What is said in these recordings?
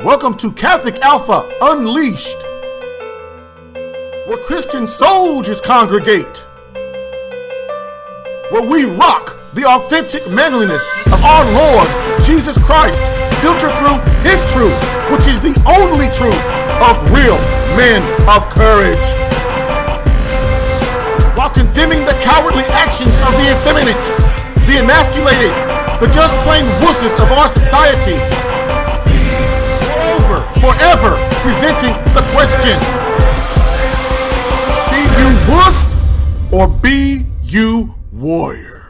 Welcome to Catholic Alpha Unleashed, where Christian soldiers congregate, where we rock the authentic manliness of our Lord Jesus Christ, filtered through His truth, which is the only truth of real men of courage, while condemning the cowardly actions of the effeminate, the emasculated, the just plain wusses of our society. Moreover, forever presenting the question: be you wuss or be you warrior?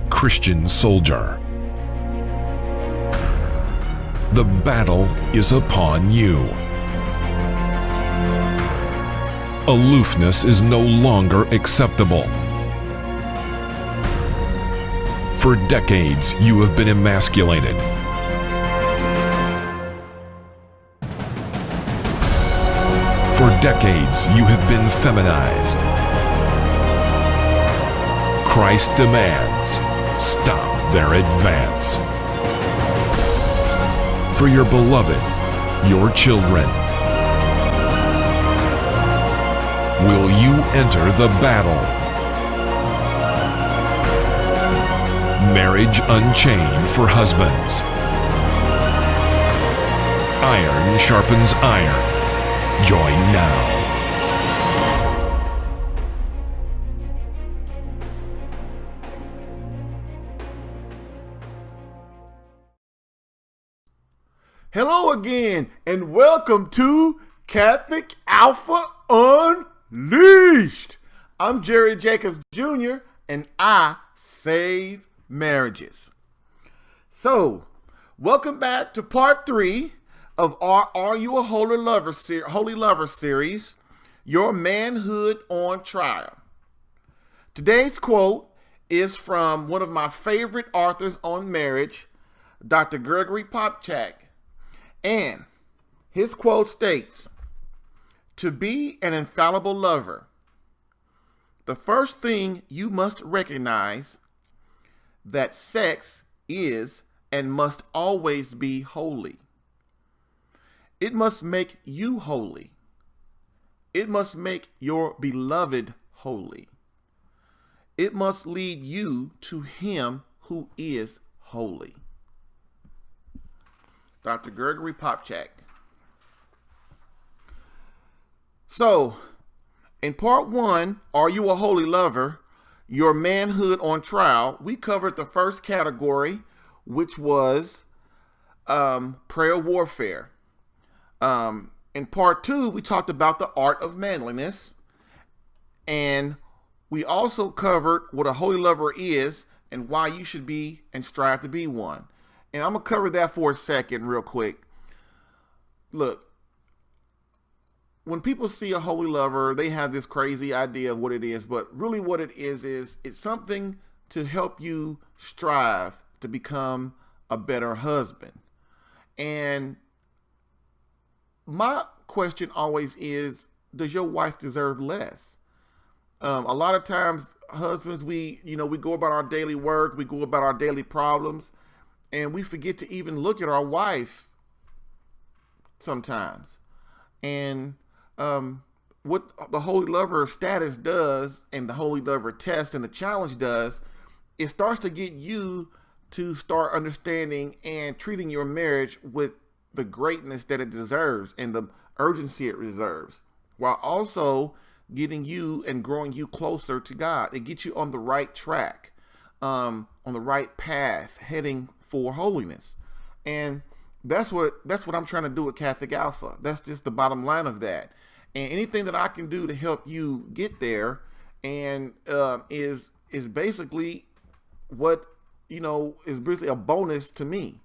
Christian soldier, the battle is upon you. Aloofness is no longer acceptable. For decades, you have been emasculated. For decades, you have been feminized. Christ demands, stop their advance. For your beloved, your children. Will you enter the battle? Marriage Unchained for husbands. Iron sharpens iron. Join now. Hello again, and welcome to Catholic Alpha Unleashed. I'm Jerry Jacobs Jr., and I save marriages. So, welcome back to part 3 of our Are You a Holy Lover series, Your Manhood on Trial. Today's quote is from one of my favorite authors on marriage, Dr. Gregory Popchak. And his quote states, "To be an infallible lover, the first thing you must recognize that sex is and must always be holy. It must make you holy. It must make your beloved holy. It must lead you to Him who is holy." Dr. Gregory Popchak. So, in part 1, Are You a Holy Lover? Your Manhood on Trial, we covered the first category, which was prayer warfare. In part 2, we talked about the art of manliness, and we also covered what a holy lover is and why you should be and strive to be one. And I'm going to cover that for a second real quick. Look, when people see a holy lover, they have this crazy idea of what it is, but really what it is it's something to help you strive to become a better husband. And my question always is, does your wife deserve less? A lot of times, husbands, we go about our daily work, we go about our daily problems, and we forget to even look at our wife sometimes. And what the Holy Lover status does, and the Holy Lover test and the challenge does, it starts to get you to start understanding and treating your marriage with the greatness that it deserves and the urgency it deserves, while also getting you and growing you closer to God. It gets you on the right track, on the right path, heading for holiness. And that's what I'm trying to do with Catholic Alpha. That's just the bottom line of that. And anything that I can do to help you get there, and is basically what is basically a bonus to me.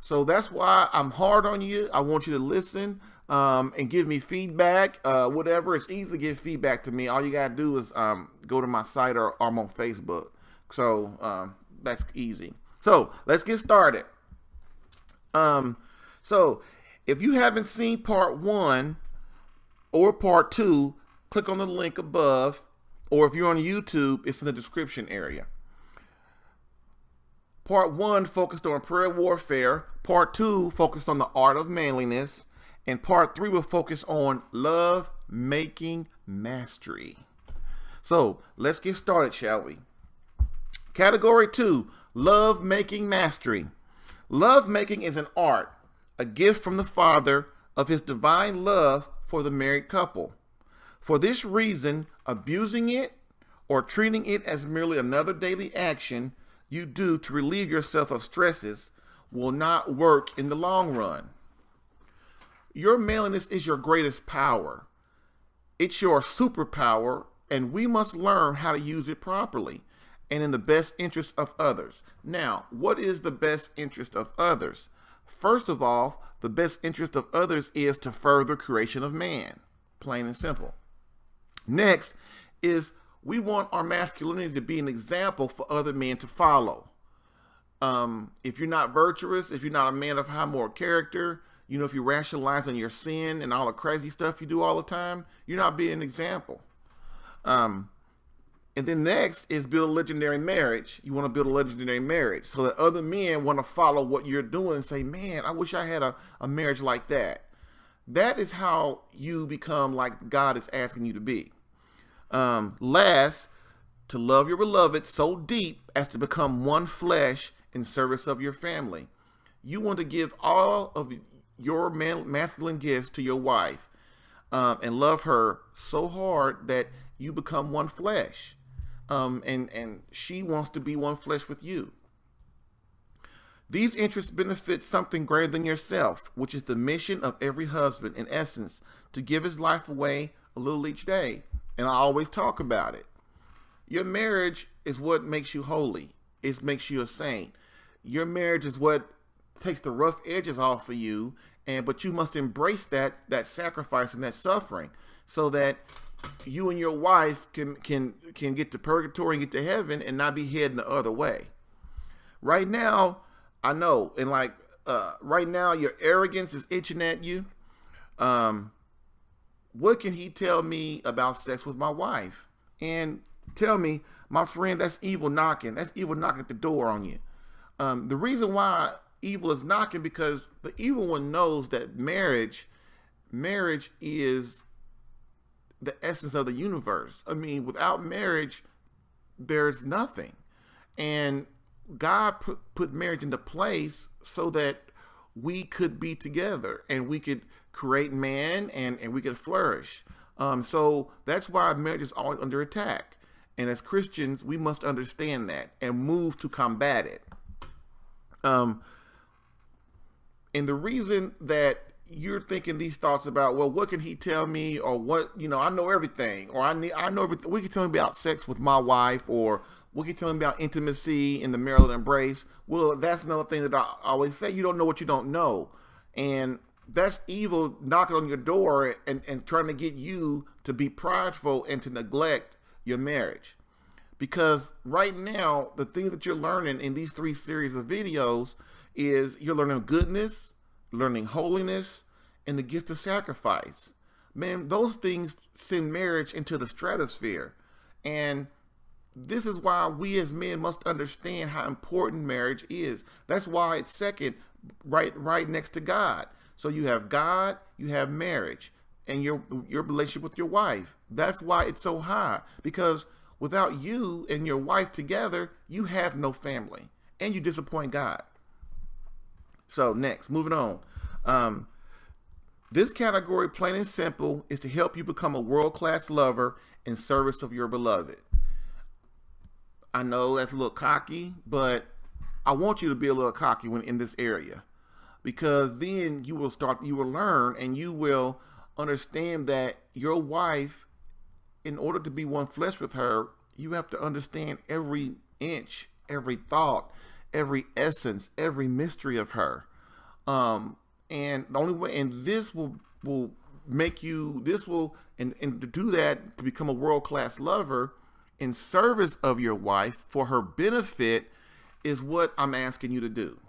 So that's why I'm hard on you. I want you to listen and give me feedback. Whatever, it's easy to give feedback to me. All you gotta do is go to my site, or I'm on Facebook. So that's easy. So let's get started. So if you haven't seen part 1 or part 2, click on the link above, or if you're on YouTube, it's in the description area. Part 1 focused on prayer warfare. Part 2 focused on the art of manliness. And part 3 will focus on love making mastery. So let's get started, shall we? Category 2, love making mastery. Love making is an art, a gift from the Father of his divine love for the married couple. For this reason, abusing it or treating it as merely another daily action you do to relieve yourself of stresses will not work in the long run. Your manliness is your greatest power. It's your superpower, and we must learn how to use it properly and in the best interest of others. Now, what is the best interest of others? First of all, the best interest of others is to further creation of man, plain and simple. Next is we want our masculinity to be an example for other men to follow. If you're not virtuous, if you're not a man of high moral character, if you're rationalizing your sin and all the crazy stuff you do all the time, you're not being an example. And then next is build a legendary marriage. You want to build a legendary marriage so that other men want to follow what you're doing and say, man, I wish I had a marriage like that. That is how you become like God is asking you to be. Last, to love your beloved so deep as to become one flesh in service of your family. You want to give all of your masculine gifts to your wife and love her so hard that you become one flesh. And she wants to be one flesh with you. These interests benefit something greater than yourself, which is the mission of every husband, in essence, to give his life away a little each day. And I always talk about it. Your marriage is what makes you holy. It makes you a saint. Your marriage is what takes the rough edges off of you, but you must embrace that sacrifice and that suffering so that you and your wife can get to purgatory and get to heaven and not be heading the other way. Right now, I know, and right now your arrogance is itching at you. What can he tell me about sex with my wife? And tell me, my friend, that's evil knocking. That's evil knocking at the door on you. The reason why evil is knocking, because the evil one knows that marriage is the essence of the universe. I mean, without marriage, there's nothing. And God put marriage into place so that we could be together and we could create man and we could flourish. So that's why marriage is always under attack. And as Christians, we must understand that and move to combat it. And the reason that you're thinking these thoughts about, well, what can he tell me, or what, I know everything, or I know everything. We can tell me about sex with my wife, or we can tell me about intimacy in the marital embrace. Well, that's another thing that I always say. You don't know what you don't know. And that's evil knocking on your door and trying to get you to be prideful and to neglect your marriage. Because right now, the things that you're learning in these 3 series of videos is you're learning goodness, learning holiness, and the gift of sacrifice. Man, those things send marriage into the stratosphere. And this is why we as men must understand how important marriage is. That's why it's second, right next to God. So you have God, you have marriage, and your relationship with your wife. That's why it's so high. Because without you and your wife together, you have no family, and you disappoint God. So next, moving on. This category, plain and simple, is to help you become a world-class lover in service of your beloved. I know that's a little cocky, but I want you to be a little cocky when in this area, because then you will learn and you will understand that your wife, in order to be one flesh with her, you have to understand every inch, every thought, every essence, every mystery of her. And the only way, and this will make you, and to do that, to become a world-class lover in service of your wife for her benefit, is what I'm asking you to do.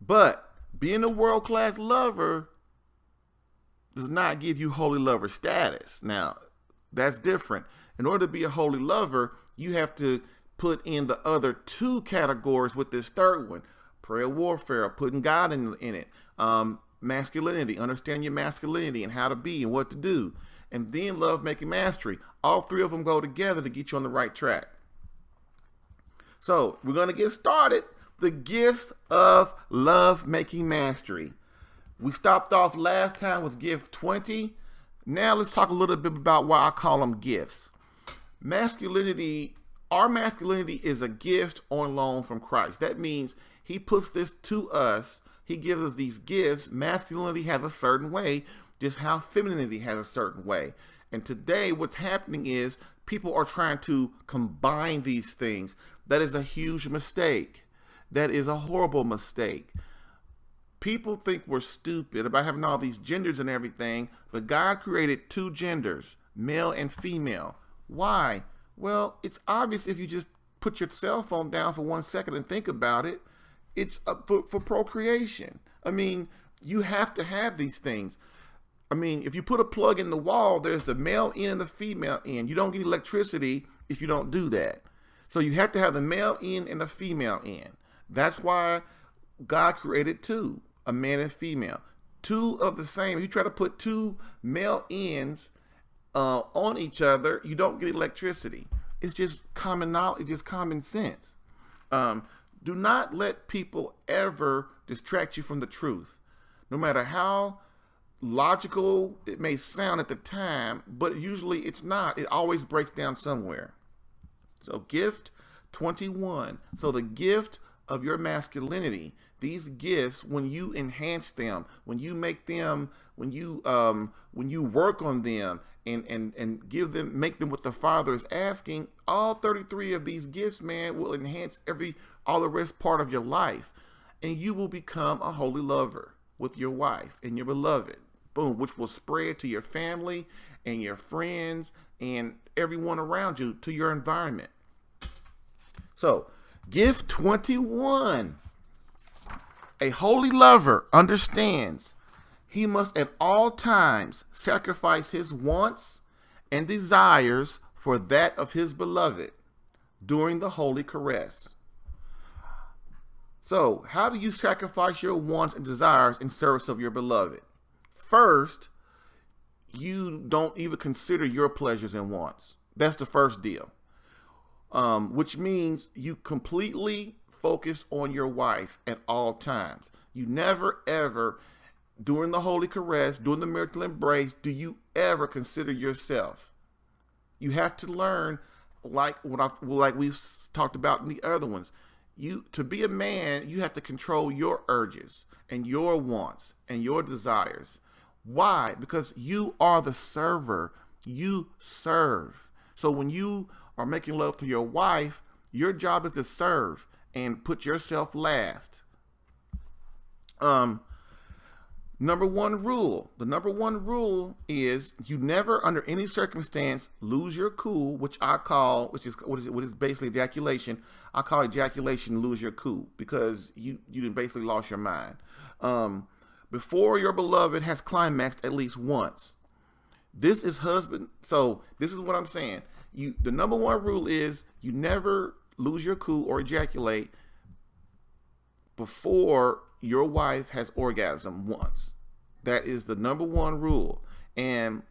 But being a world-class lover does not give you holy lover status. Now, that's different. In order to be a holy lover, you have to put in the other two categories with this third one. Prayer warfare, putting God in it. Masculinity, understand your masculinity and how to be and what to do. And then love making mastery. All three of them go together to get you on the right track. So we're going to get started. The gifts of love making mastery. We stopped off last time with gift 20. Now let's talk a little bit about why I call them gifts. Masculinity, our masculinity is a gift on loan from Christ. That means he puts this to us. He gives us these gifts. Masculinity has a certain way, just how femininity has a certain way. And today what's happening is people are trying to combine these things. That is a huge mistake. That is a horrible mistake. People think we're stupid about having all these genders and everything, but God created two genders, male and female. Why? Well, it's obvious if you just put your cell phone down for 1 second and think about it. It's for procreation. I mean, you have to have these things. I mean, if you put a plug in the wall, there's the male end and the female end. You don't get electricity if you don't do that. So you have to have the male end and the female end. That's why God created two, a man and female. Two of the same. If you try to put two male ends on each other, you don't get electricity. It's just common knowledge, just common sense. Do not let people ever distract you from the truth. No matter how logical it may sound at the time, but usually it's not. It always breaks down somewhere. So gift 21. So the gift of your masculinity, these gifts, when you enhance them, when you make them, when you work on them and give them, make them what the Father is asking, all 33 of these gifts, man, will enhance all the rest part of your life. And you will become a holy lover with your wife and your beloved. Boom, which will spread to your family and your friends and everyone around you, to your environment. So, gift 21. A holy lover understands he must at all times sacrifice his wants and desires for that of his beloved during the holy caress. So, how do you sacrifice your wants and desires in service of your beloved? First, you don't even consider your pleasures and wants. That's the first deal. Which means you completely focus on your wife at all times. You never ever, during the holy caress, during the marital embrace, do you ever consider yourself. You have to learn, like we've talked about in the other ones. To be a man, you have to control your urges and your wants and your desires. Why? Because you are the server. You serve. So when you are making love to your wife, your job is to serve and put yourself last. Number one rule. The number one rule is you never, under any circumstance, lose your cool, which is basically ejaculation. I call ejaculation lose your cool, because you basically lost your mind. Before your beloved has climaxed at least once. This is husband. So this is what I'm saying. The number one rule is you never lose your cool or ejaculate before your wife has orgasm once. That is the number one rule. And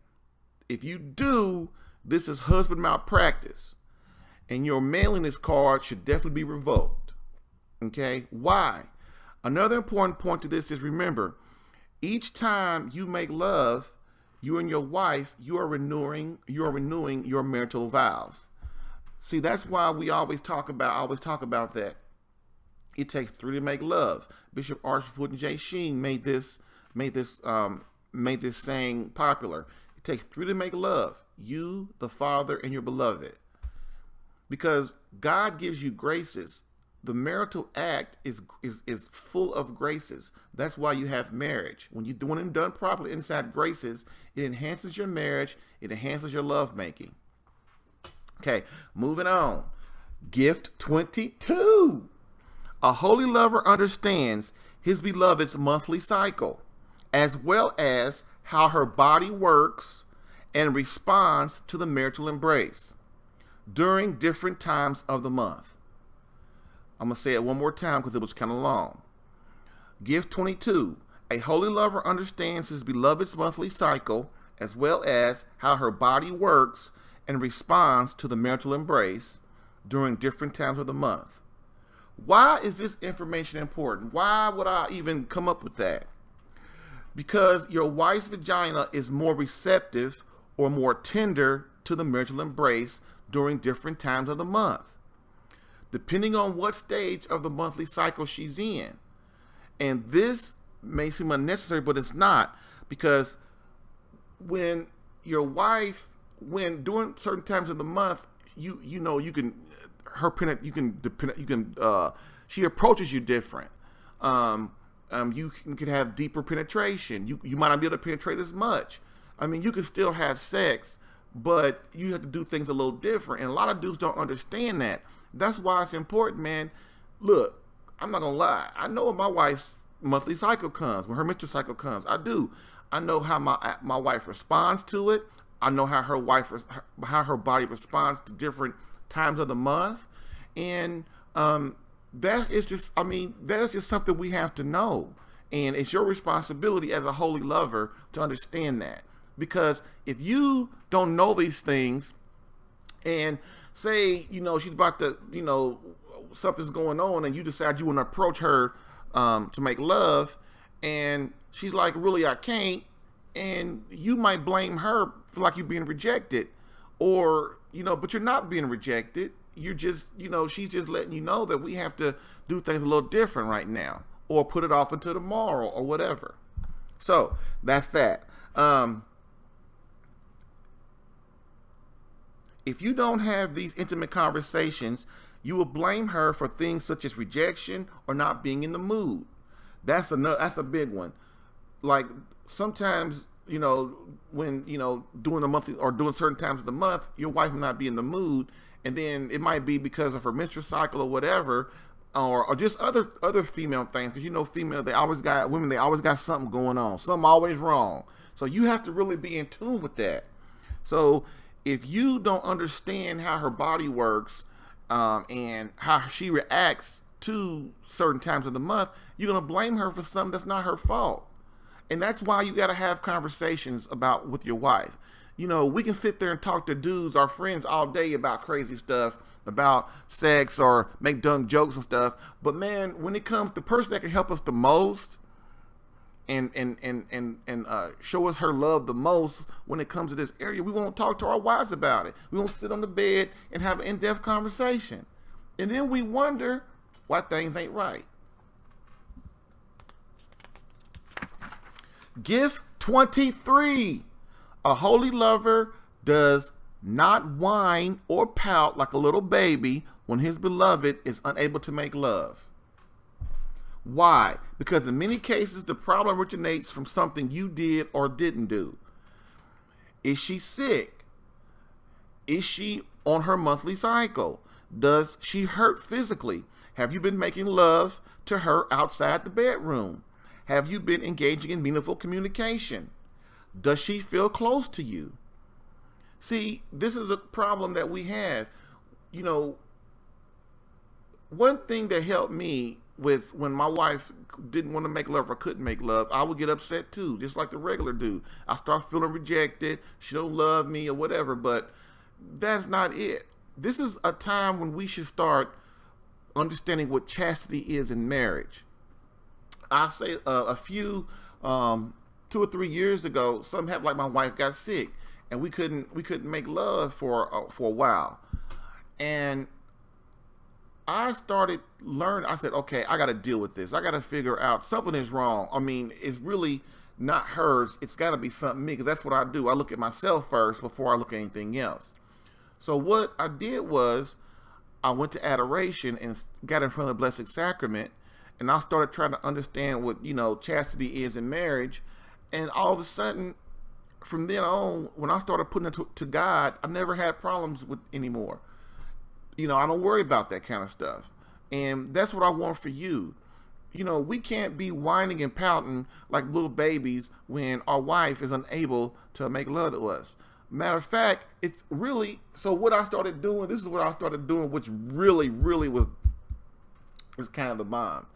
if you do, this is husband malpractice. And your manliness card should definitely be revoked. Okay? Why? Another important point to this is, remember, each time you make love, you and your wife, you are renewing your marital vows. See, that's why we always talk about that. It takes three to make love. Bishop Archibald J. Sheen made this saying popular. It takes three to make love: you, the Father, and your beloved. Because God gives you graces. The marital act is full of graces. That's why you have marriage. When it's done properly inside graces, it enhances your marriage. It enhances your lovemaking. Okay, moving on. Gift 22. A holy lover understands his beloved's monthly cycle, as well as how her body works and responds to the marital embrace. during different times of the month. I'm going to say it one more time because it was kind of long. Gift 22. A holy lover understands his beloved's monthly cycle as well as how her body works and responds to the marital embrace during different times of the month. Why is this information important? Why would I even come up with that? Because your wife's vagina is more receptive or more tender to the marital embrace during different times of the month, depending on what stage of the monthly cycle she's in. And this may seem unnecessary, but it's not, because when your wife, when during certain times of the month, she approaches you different. You can have deeper penetration. You might not be able to penetrate as much. I mean, you can still have sex, but you have to do things a little different. And a lot of dudes don't understand that. That's why it's important, man. Look, I'm not gonna lie. I know when my wife's monthly cycle comes, when her menstrual cycle comes. I do. I know how my wife responds to it. I know how how her body responds to different times of the month, and that is just something we have to know. And it's your responsibility as a holy lover to understand that. Because if you don't know these things, and say, she's about to, something's going on, and you decide you want to approach her to make love, and she's like, really, I can't, and you might blame her for like you being rejected, or, but you're not being rejected. You're just, she's just letting you know that we have to do things a little different right now, or put it off until tomorrow, or whatever. So that's that. If you don't have these intimate conversations, you will blame her for things such as rejection or not being in the mood. That's a big one. Like sometimes, when, doing a monthly or doing certain times of the month, your wife will not be in the mood. And then it might be because of her menstrual cycle or whatever, or just other female things. Because female, they always got something going on. Something always wrong. So you have to really be in tune with that. So if you don't understand how her body works, and how she reacts to certain times of the month, you're going to blame her for something that's not her fault. And that's why you got to have conversations with your wife. We can sit there and talk to dudes, our friends, all day about crazy stuff, about sex, or make dumb jokes and stuff. But man, when it comes to the person that can help us the most and show us her love the most when it comes to this area, we won't talk to our wives about it. We won't sit on the bed and have an in-depth conversation. And then we wonder why things ain't right. Gift 23. A holy lover does not whine or pout like a little baby when his beloved is unable to make love. Why? Because in many cases, the problem originates from something you did or didn't do. Is she sick? Is she on her monthly cycle? Does she hurt physically? Have you been making love to her outside the bedroom? Have you been engaging in meaningful communication? Does she feel close to you? See, this is a problem that we have. One thing that helped me with when my wife didn't want to make love or couldn't make love, I would get upset too, just like the regular dude. I start feeling rejected, she don't love me or whatever, but that's not it. This is a time when we should start understanding what chastity is in marriage. I say a few 2 or 3 years ago, something happened, like my wife got sick and we couldn't make love for a while. And I started learning. I said, okay, I got to deal with this. I got to figure out something is wrong. I mean, it's really not hers. It's got to be something me, because that's what I do. I look at myself first before I look at anything else. So what I did was I went to adoration and got in front of the Blessed Sacrament, and I started trying to understand what, chastity is in marriage. And all of a sudden, from then on, when I started putting it to God, I never had problems with anymore. I don't worry about that kind of stuff. And that's what I want for you. We can't be whining and pouting like little babies when our wife is unable to make love to us. Matter of fact, it's really, so what I started doing, this is what I started doing, which really, really was kind of the bomb.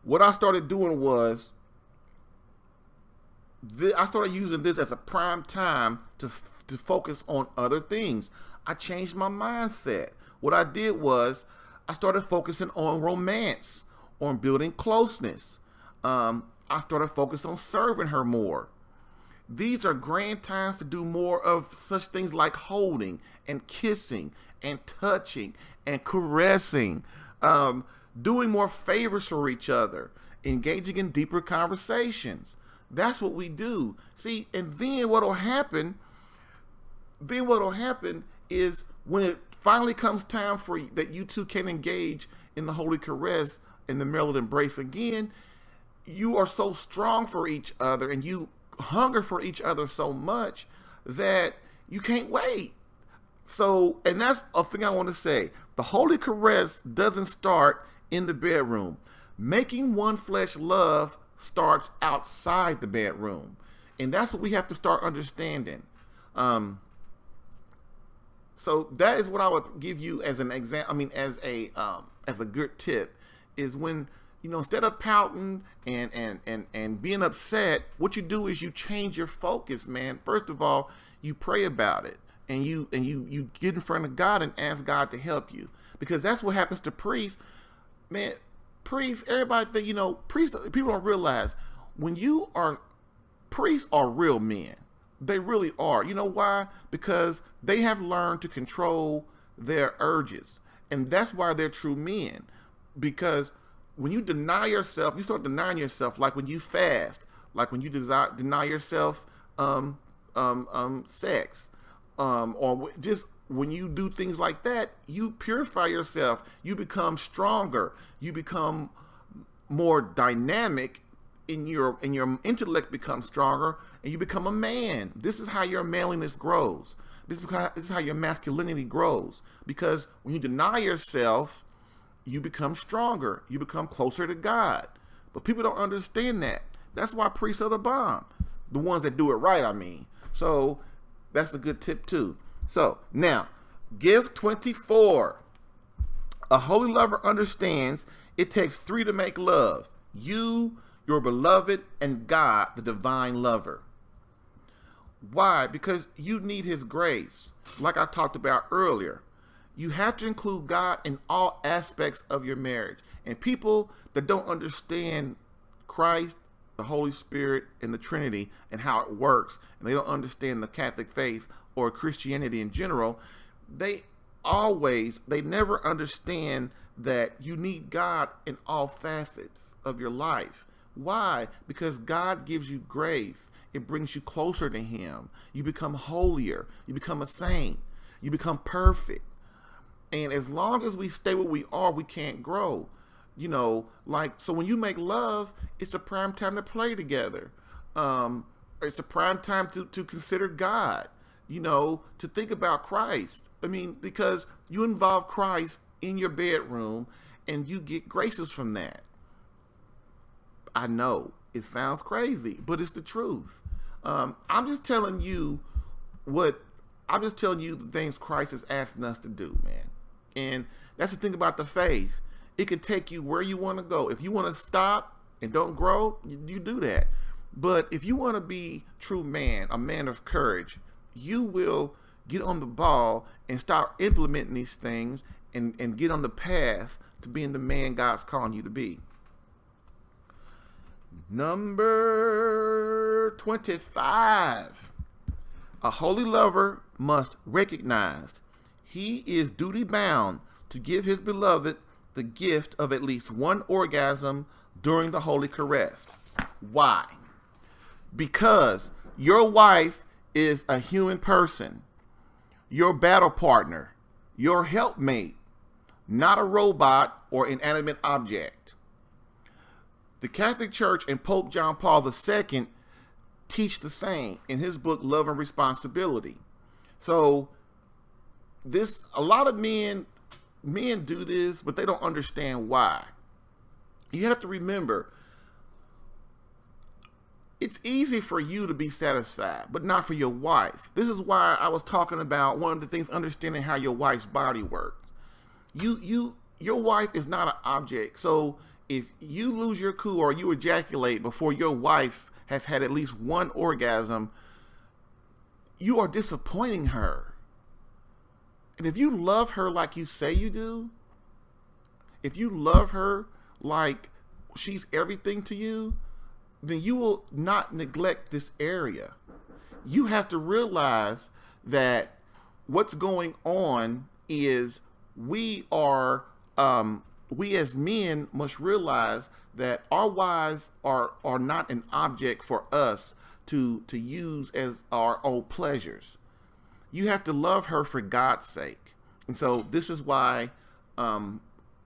What I started doing was, I started using this as a prime time to focus on other things. I changed my mindset. What I did was I started focusing on romance, on building closeness. I started focusing on serving her more. These are grand times to do more of such things like holding and kissing and touching and caressing, doing more favors for each other, engaging in deeper conversations. That's what we do. See, and then what'll happen is when it finally comes time for that you two can engage in the holy caress and the marital embrace again, you are so strong for each other and you hunger for each other so much that you can't wait. So, and that's a thing I want to say. The holy caress doesn't start in the bedroom. Making one flesh love starts outside the bedroom. And that's what we have to start understanding. So that is what I would give you as an example. I mean, as a good tip is when, instead of pouting and being upset, what you do is you change your focus, man. First of all, you pray about it and you get in front of God and ask God to help you, because that's what happens to priests, man. Priests, everybody think, priests, people don't realize priests are real men. They really are. You know why? Because they have learned to control their urges. And that's why they're true men. Because when you deny yourself, you start denying yourself, like when you fast, like when you deny yourself sex, or just when you do things like that, you purify yourself. You become stronger. You become more dynamic. In your intellect becomes stronger, and you become a man. This is how your manliness grows. This is how your masculinity grows. Because when you deny yourself, you become stronger. You become closer to God. But people don't understand that. That's why priests are the bomb. The ones that do it right, I mean. So that's a good tip too. So now, gift 24. A holy lover understands it takes 3 to make love. You, your beloved, and God, the divine lover. Why? Because you need his grace. Like I talked about earlier, you have to include God in all aspects of your marriage. And people that don't understand Christ, the Holy Spirit, and the Trinity and how it works, and they don't understand the Catholic faith or Christianity in general, they never understand that you need God in all facets of your life. Why? Because God gives you grace. It brings you closer to him. You become holier. You become a saint. You become perfect. And as long as we stay where we are, we can't grow. So when you make love, it's a prime time to play together. It's a prime time to consider God, to think about Christ. I mean, because you involve Christ in your bedroom and you get graces from that. I know it sounds crazy, but it's the truth. I'm just telling you the things Christ is asking us to do, man. And that's the thing about the faith. It can take you where you want to go. If you want to stop and don't grow, you do that. But if you want to be true man, a man of courage, you will get on the ball and start implementing these things and get on the path to being the man God's calling you to be. Number 25. A holy lover must recognize he is duty bound to give his beloved the gift of at least one orgasm during the holy caress. Why? Because your wife is a human person, your battle partner, your helpmate, not a robot or inanimate object. The Catholic Church and Pope John Paul II teach the same in his book, Love and Responsibility. So a lot of men do this, but they don't understand why. You have to remember, it's easy for you to be satisfied, but not for your wife. This is why I was talking about one of the things, understanding how your wife's body works. Your wife is not an object. So if you lose your cool or you ejaculate before your wife has had at least one orgasm, you are disappointing her. And if you love her like you say you do, if you love her like she's everything to you, then you will not neglect this area. You have to realize that what's going on is we as men must realize that our wives are not an object for us to use as our own pleasures. You have to love her for God's sake. And so this is why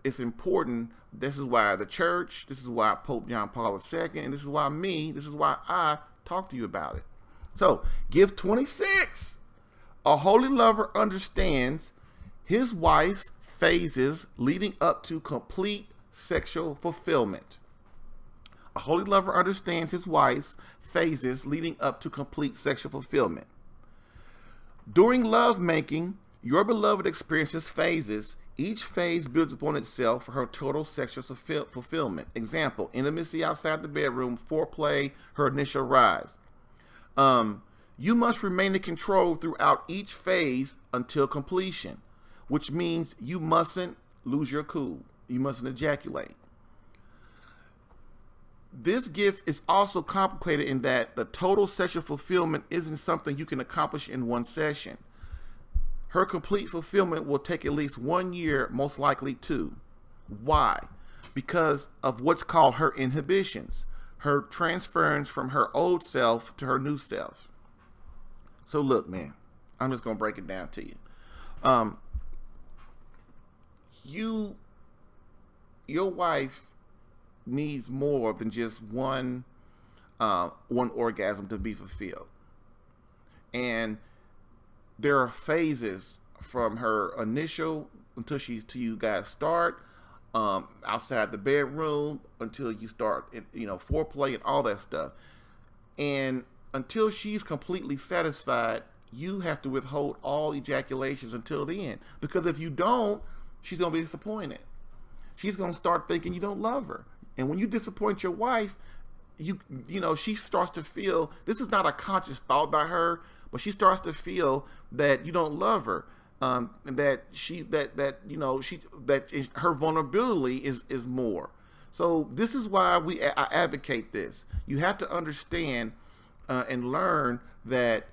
it's important. This is why the church, this is why Pope John Paul II, and this is why I talk to you about it. So, gift 26. A holy lover understands his wife's phases leading up to complete sexual fulfillment. A holy lover understands his wife's phases leading up to complete sexual fulfillment. During lovemaking, your beloved experiences phases. Each phase builds upon itself for her total sexual fulfillment. Example, intimacy outside the bedroom, foreplay, her initial rise. You must remain in control throughout each phase until completion, which means you mustn't lose your cool. You mustn't ejaculate. This gift is also complicated in that the total sexual fulfillment isn't something you can accomplish in one session. Her complete fulfillment will take at least 1 year, most likely 2. Why? Because of what's called her inhibitions, her transference from her old self to her new self. So look, man, I'm just going to break it down to you. Your wife needs more than just one orgasm to be fulfilled. And there are phases from her initial until you guys start outside the bedroom, until you start, foreplay and all that stuff. And until she's completely satisfied, you have to withhold all ejaculations until the end. Because if you don't, she's going to be disappointed. She's going to start thinking you don't love her. And when you disappoint your wife, she starts to feel, this is not a conscious thought by her, but she starts to feel that you don't love her, that her vulnerability is more. So this is why I advocate this. You have to understand and learn that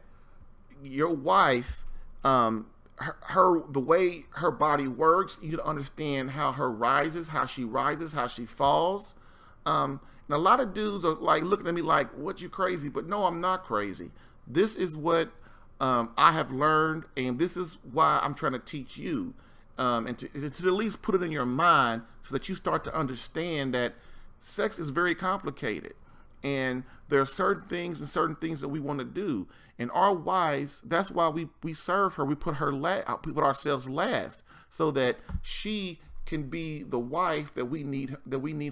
your wife, the way her body works, you understand how she rises, how she falls. And a lot of dudes are like looking at me like, "What, you crazy?" But no, I'm not crazy. This is what I have learned, and this is why I'm trying to teach you, and to at least put it in your mind so that you start to understand that sex is very complicated, and there are certain things that we want to do. And our wives, that's why we serve her. We put ourselves last, so that she can be the wife that we need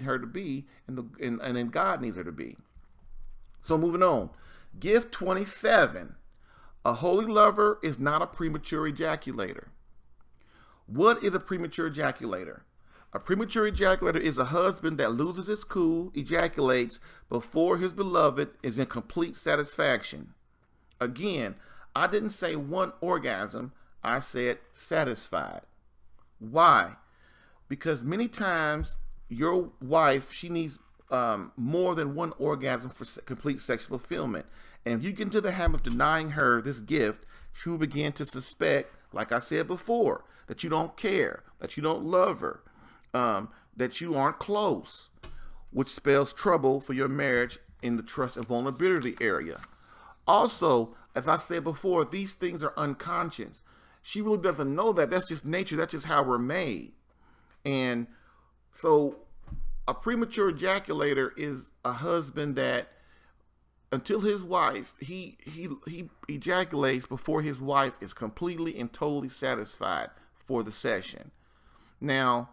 her to be, and then God needs her to be. So moving on, gift 27. A holy lover is not a premature ejaculator. What is a premature ejaculator? A premature ejaculator is a husband that loses his cool, ejaculates before his beloved is in complete satisfaction. Again, I didn't say one orgasm, I said satisfied. Why? Because many times your wife, she needs more than one orgasm for complete sexual fulfillment. And if you get into the habit of denying her this gift, she will begin to suspect, like I said before, that you don't care, that you don't love her, that you aren't close, which spells trouble for your marriage in the trust and vulnerability area. Also, as I said before, these things are unconscious. She really doesn't know that. That's just nature. That's just how we're made. And so a premature ejaculator is a husband that, until his wife, he ejaculates before his wife is completely and totally satisfied for the session. Now,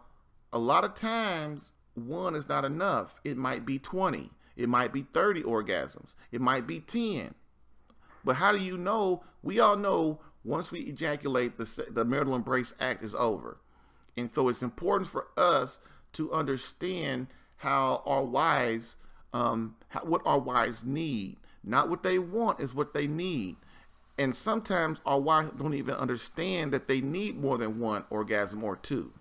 a lot of times, one is not enough. It might be 20. It might be 30 orgasms. It might be 10. But how do you know? We all know once we ejaculate, the marital embrace act is over. And so it's important for us to understand how our wives, what our wives need. Not what they want, is what they need. And sometimes our wives don't even understand that they need more than one orgasm or two.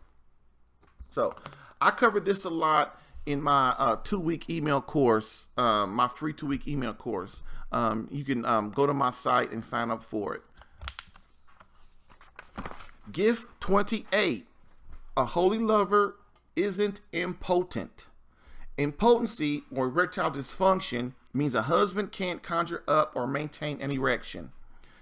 So I covered this a lot in my 2-week email course, my free 2-week email course. You can go to my site and sign up for it. Gift 28. A holy lover isn't impotent. Impotency or erectile dysfunction means a husband can't conjure up or maintain an erection.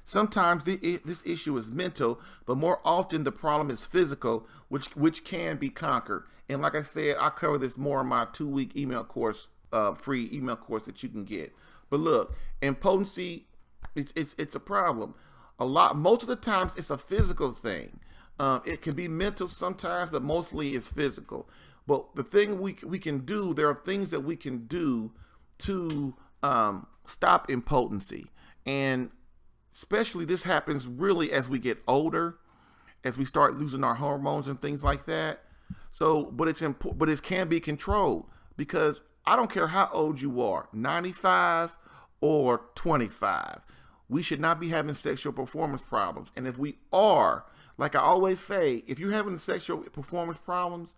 Sometimes this issue is mental, but more often the problem is physical, which can be conquered. And like I said, I cover this more in my 2-week email course, free email course that you can get. But look, impotency, it's a problem. Most of the times it's a physical thing. It can be mental sometimes, but mostly it's physical. But the thing we can do, there are things that we can do to stop impotency. And especially this happens really as we get older, as we start losing our hormones and things like that. So, but it can be controlled, because I don't care how old you are, 95 or 25, we should not be having sexual performance problems. And if we are, like I always say, if you're having sexual performance problems,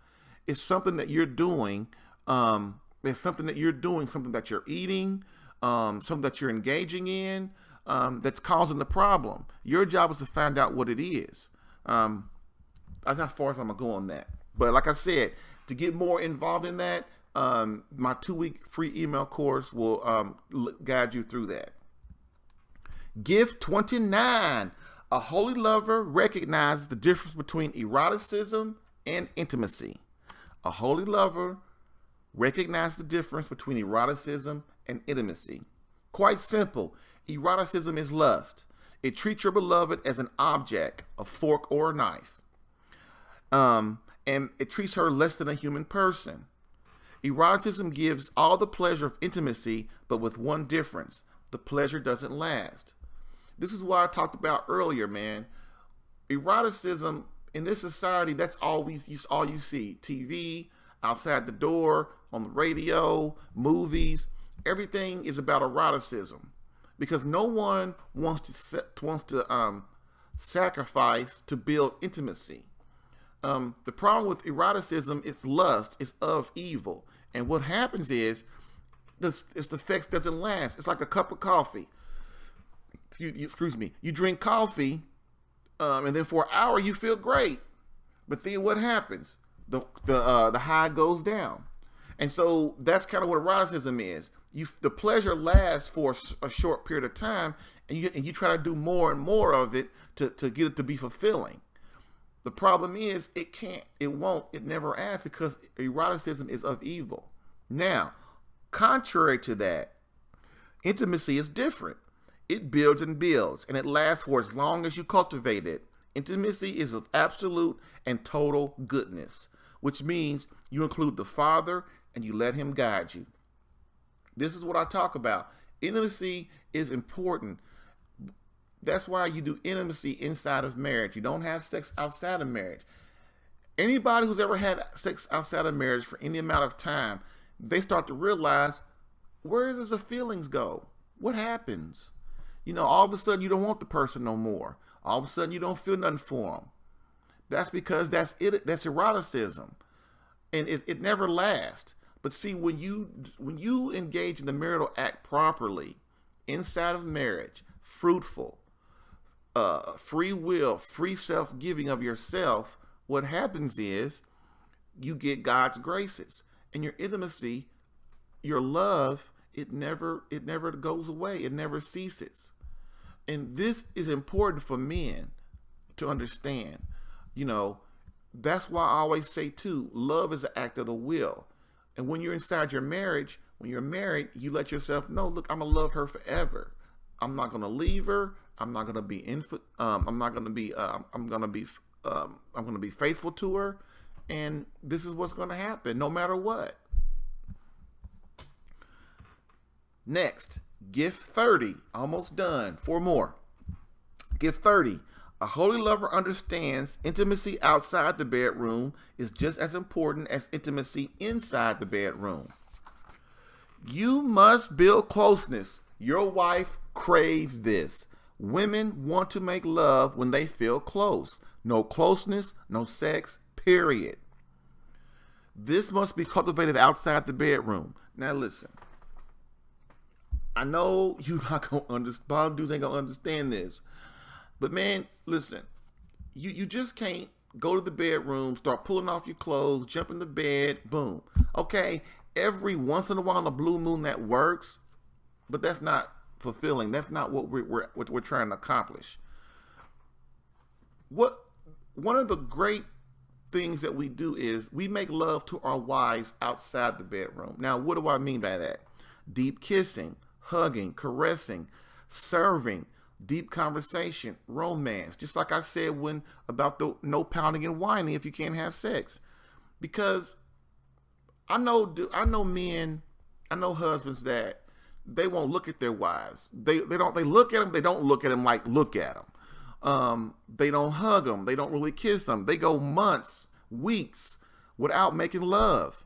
it's something that you're doing. It's something that you're doing, something that you're eating, something that you're engaging in, that's causing the problem. Your job is to find out what it is. That's how far as I'm gonna go on that. But like I said, to get more involved in that, my 2-week free email course will guide you through that. Gift 29. A holy lover recognizes the difference between eroticism and intimacy. A holy lover recognizes the difference between eroticism and intimacy. Quite simple. Eroticism is lust. It treats your beloved as an object, a fork or a knife. And it treats her less than a human person. Eroticism gives all the pleasure of intimacy, but with one difference. The pleasure doesn't last. This is what I talked about earlier, man. Eroticism in this society, that's all you see. TV, outside the door, on the radio, movies. Everything is about eroticism, because no one wants to sacrifice to build intimacy. The problem with eroticism, it's lust, it's of evil. And what happens is, its effects doesn't last. It's like a cup of coffee. You drink coffee, and then for an hour you feel great. But then what happens? The high goes down. And so that's kind of what eroticism is. The pleasure lasts for a short period of time, and you try to do more and more of it to get it to be fulfilling. The problem is it never asks, because eroticism is of evil. Now, contrary to that, intimacy is different. It builds and builds, and it lasts for as long as you cultivate it. Intimacy is of absolute and total goodness, which means you include the Father and you let him guide you. This is what I talk about. Intimacy is important. That's why you do intimacy inside of marriage. You don't have sex outside of marriage. Anybody who's ever had sex outside of marriage for any amount of time, they start to realize, where does the feelings go? What happens? All of a sudden you don't want the person no more. All of a sudden you don't feel nothing for them. That's because that's eroticism, and it never lasts. But see, when you engage in the marital act properly, inside of marriage, fruitful, free will, free self-giving of yourself, what happens is you get God's graces, and your intimacy, your love, it never goes away. It never ceases. And this is important for men to understand. That's why I always say too, love is an act of the will. And when you're inside your marriage, when you're married, you let yourself know, look, I'm gonna love her forever. I'm not gonna leave her. I'm not gonna be I'm gonna be faithful to her, and this is what's gonna happen no matter what. Next, gift 30. Almost done. 4 more. Gift 30. A holy lover understands intimacy outside the bedroom is just as important as intimacy inside the bedroom. You must build closeness. Your wife craves this. Women want to make love when they feel close. No closeness, no sex, period. This must be cultivated outside the bedroom. Now listen. I know you're not going to understand. A lot of dudes ain't going to understand this. But man, listen. You just can't go to the bedroom, start pulling off your clothes, jump in the bed, boom. Okay, every once in a while on a blue moon that works, but that's not fulfilling. That's not what we're trying to accomplish. One of the great things that we do is we make love to our wives outside the bedroom. Now, what do I mean by that? Deep kissing, hugging, caressing, serving, deep conversation, romance. Just like I said about the no pounding and whining if you can't have sex. Because I know men, I know husbands that they won't look at their wives. They look at them, they don't look at them like look at them. They don't hug them, they don't really kiss them. They go months, weeks without making love.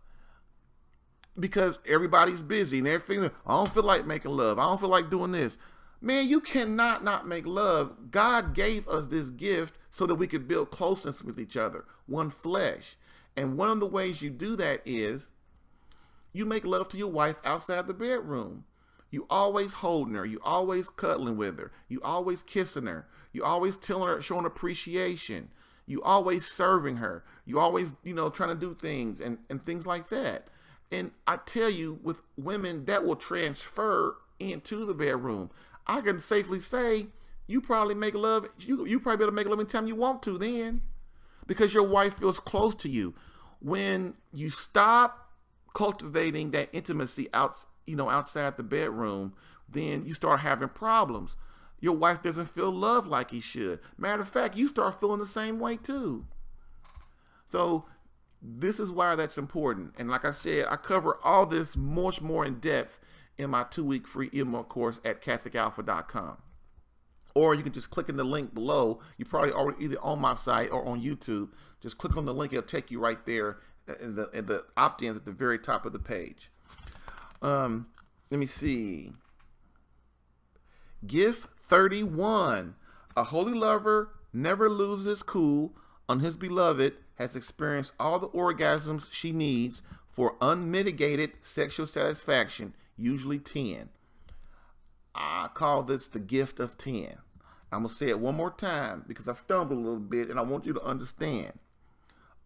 Because everybody's busy and they're feeling, I don't feel like making love. I don't feel like doing this. Man, you cannot not make love. God gave us this gift so that we could build closeness with each other, one flesh. And one of the ways you do that is you make love to your wife outside the bedroom. You always holding her. You always cuddling with her. You always kissing her. You always telling her, showing appreciation. You always serving her. You always, trying to do things and things like that. And I tell you, with women, that will transfer into the bedroom. I can safely say you probably make love. You probably better make love anytime you want to then, because your wife feels close to you. When you stop cultivating that intimacy outside the bedroom, then you start having problems. Your wife doesn't feel loved like he should. Matter of fact, you start feeling the same way too. So this is why that's important. And like I said, I cover all this much more in depth in my 2-week free email course at catholicalpha.com. Or you can just click in the link below. You're probably already either on my site or on YouTube. Just click on the link. It'll take you right there in the opt-ins at the very top of the page. Let me see. Gift 31. A holy lover never loses cool on his beloved, has experienced all the orgasms she needs for unmitigated sexual satisfaction, usually 10. I call this the gift of 10. I'm going to say it one more time because I stumbled a little bit and I want you to understand.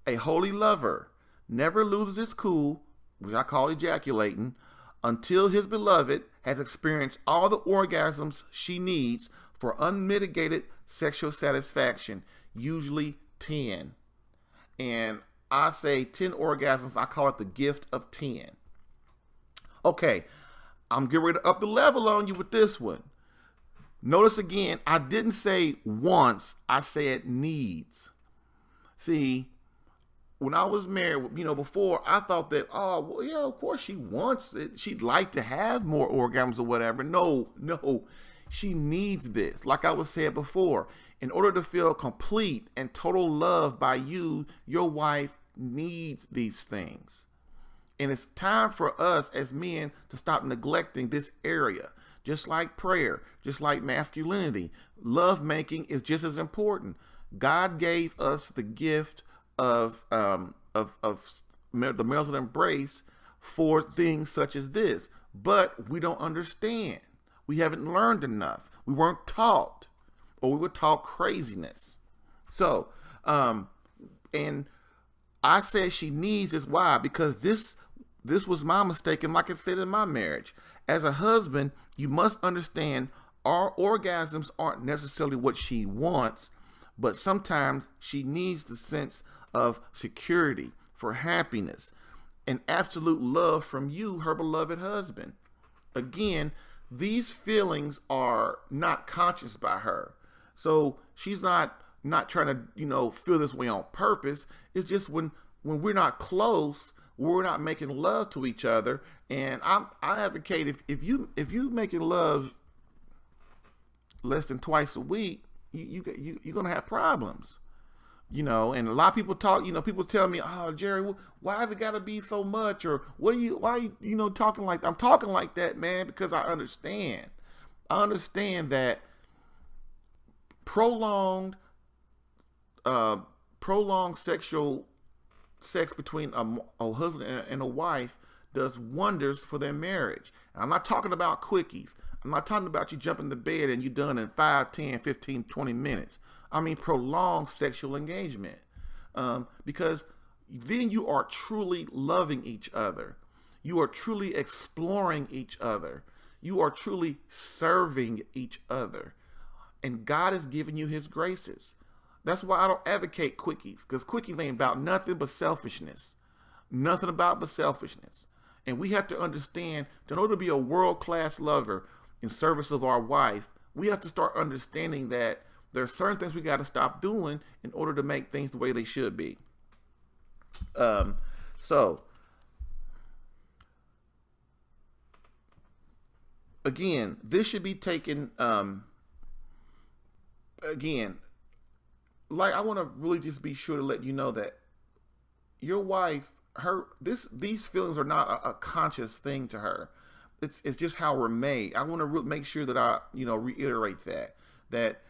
A holy lover never loses his cool, which I call ejaculating, until his beloved has experienced all the orgasms she needs for unmitigated sexual satisfaction, usually 10. And I say 10 orgasms, I call it the gift of 10. Okay, I'm getting ready to up the level on you with this one. Notice again, I didn't say wants, I said needs. See, when I was married, before, I thought that, oh, well, yeah, of course she wants it. She'd like to have more orgasms or whatever. No, she needs this. Like I was said before, in order to feel complete and total love by you, your wife needs these things. And it's time for us as men to stop neglecting this area. Just like prayer, just like masculinity, love making is just as important. God gave us the gift of the marital embrace for things such as this, but we don't understand. We haven't learned enough. We weren't taught, or we were taught craziness. So, and I said she needs this. Why? Because this was my mistake, and like I said in my marriage, as a husband, you must understand our orgasms aren't necessarily what she wants, but sometimes she needs the sense of security, for happiness, and absolute love from you, her beloved husband. Again, these feelings are not conscious by her. So she's not trying to, feel this way on purpose. It's just when we're not close, we're not making love to each other. And I advocate if you making love less than twice a week, you're gonna have problems. And a lot of people talk. People tell me, "Oh, Jerry, why has it got to be so much?" Or why are you talking like that? I'm talking like that, man, because I understand. I understand that prolonged, prolonged sexual sex between a husband and a wife does wonders for their marriage. And I'm not talking about quickies. I'm not talking about you jump in the bed and you're done in 5, 10, 15, 20 minutes. I mean prolonged sexual engagement. Because then you are truly loving each other. You are truly exploring each other. You are truly serving each other. And God has given you his graces. That's why I don't advocate quickies, because quickies ain't about nothing but selfishness. Nothing about but selfishness. And we have to understand that in order to be a world-class lover in service of our wife, we have to start understanding that there are certain things we got to stop doing in order to make things the way they should be. So, again, this should be taken, again, like I want to really just be sure to let you know that your wife, these feelings are not a conscious thing to her. It's just how we're made. I want to make sure that I reiterate that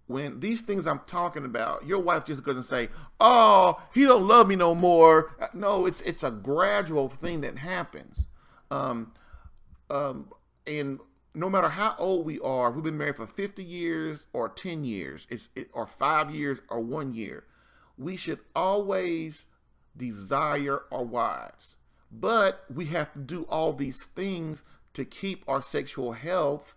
when these things I'm talking about, your wife just doesn't say, "Oh, he don't love me no more." No, it's a gradual thing that happens. And no matter how old we are, we've been married for 50 years or 10 years, or 5 years or 1 year, we should always desire our wives. But we have to do all these things to keep our sexual health